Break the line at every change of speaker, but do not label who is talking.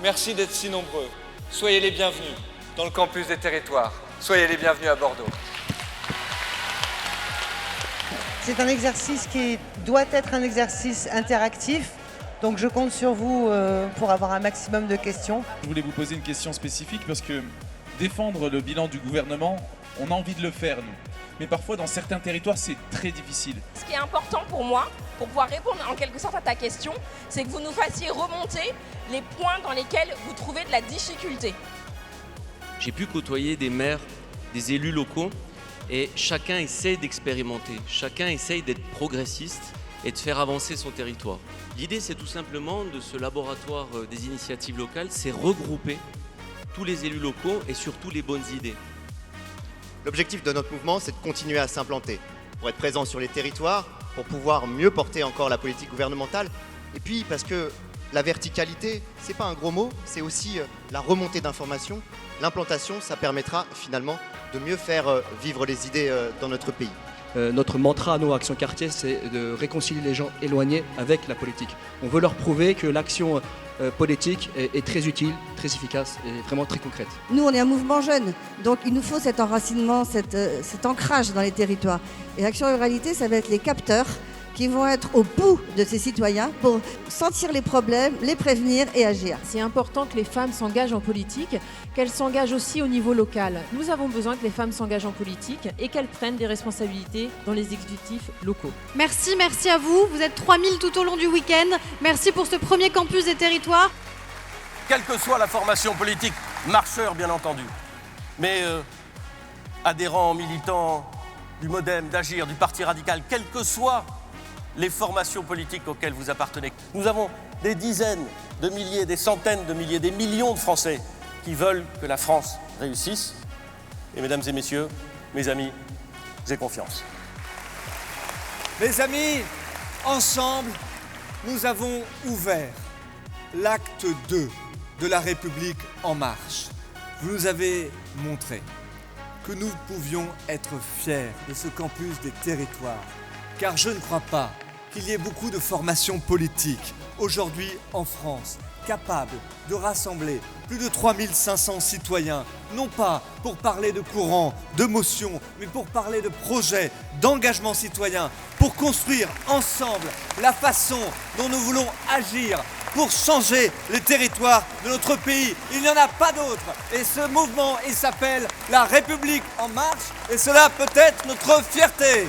merci d'être si nombreux. Soyez les bienvenus dans le campus des territoires. Soyez les bienvenus à Bordeaux.
C'est un exercice qui doit être un exercice interactif. Donc je compte sur vous pour avoir un maximum de questions.
Je voulais vous poser une question spécifique parce que défendre le bilan du gouvernement, on a envie de le faire, nous. Mais parfois, dans certains territoires, c'est très difficile.
Ce qui est important pour moi, pour pouvoir répondre en quelque sorte à ta question, c'est que vous nous fassiez remonter les points dans lesquels vous trouvez de la difficulté.
J'ai pu côtoyer des maires, des élus locaux, et chacun essaie d'expérimenter, chacun essaye d'être progressiste et de faire avancer son territoire. L'idée, c'est tout simplement de ce laboratoire des initiatives locales, c'est regrouper tous les élus locaux et surtout les bonnes idées.
L'objectif de notre mouvement, c'est de continuer à s'implanter, pour être présent sur les territoires, pour pouvoir mieux porter encore la politique gouvernementale. Et puis parce que la verticalité, c'est pas un gros mot, c'est aussi la remontée d'informations. L'implantation, ça permettra finalement de mieux faire vivre les idées dans notre pays.
Notre mantra à nos Action Quartier, c'est de réconcilier les gens éloignés avec la politique. On veut leur prouver que l'action politique est très utile, très efficace et vraiment très concrète.
Nous, on est un mouvement jeune, donc il nous faut cet enracinement, cet ancrage dans les territoires. Et Action Ruralité, ça va être les capteurs qui vont être au bout de ces citoyens pour sentir les problèmes, les prévenir et agir.
C'est important que les femmes s'engagent en politique, qu'elles s'engagent aussi au niveau local. Nous avons besoin que les femmes s'engagent en politique et qu'elles prennent des responsabilités dans les exécutifs locaux.
Merci à vous. Vous êtes 3000 tout au long du week-end. Merci pour ce premier campus des territoires.
Quelle que soit la formation politique, marcheur bien entendu, mais adhérents, militants du MoDem, d'Agir, du Parti radical, quelles que soient les formations politiques auxquelles vous appartenez. Nous avons des dizaines de milliers, des centaines de milliers, des millions de Français qui veulent que la France réussisse. Et mesdames et messieurs, mes amis, j'ai confiance.
Mes amis, ensemble, nous avons ouvert l'acte 2 de la République en marche. Vous nous avez montré que nous pouvions être fiers de ce campus des territoires, car je ne crois pas qu'il y ait beaucoup de formations politiques aujourd'hui en France capables de rassembler plus de 3500 citoyens, non pas pour parler de courants, de motions, mais pour parler de projets, d'engagement citoyen, pour construire ensemble la façon dont nous voulons agir pour changer les territoires de notre pays. Il n'y en a pas d'autre. Et ce mouvement, il s'appelle la République en marche, et cela peut être notre fierté.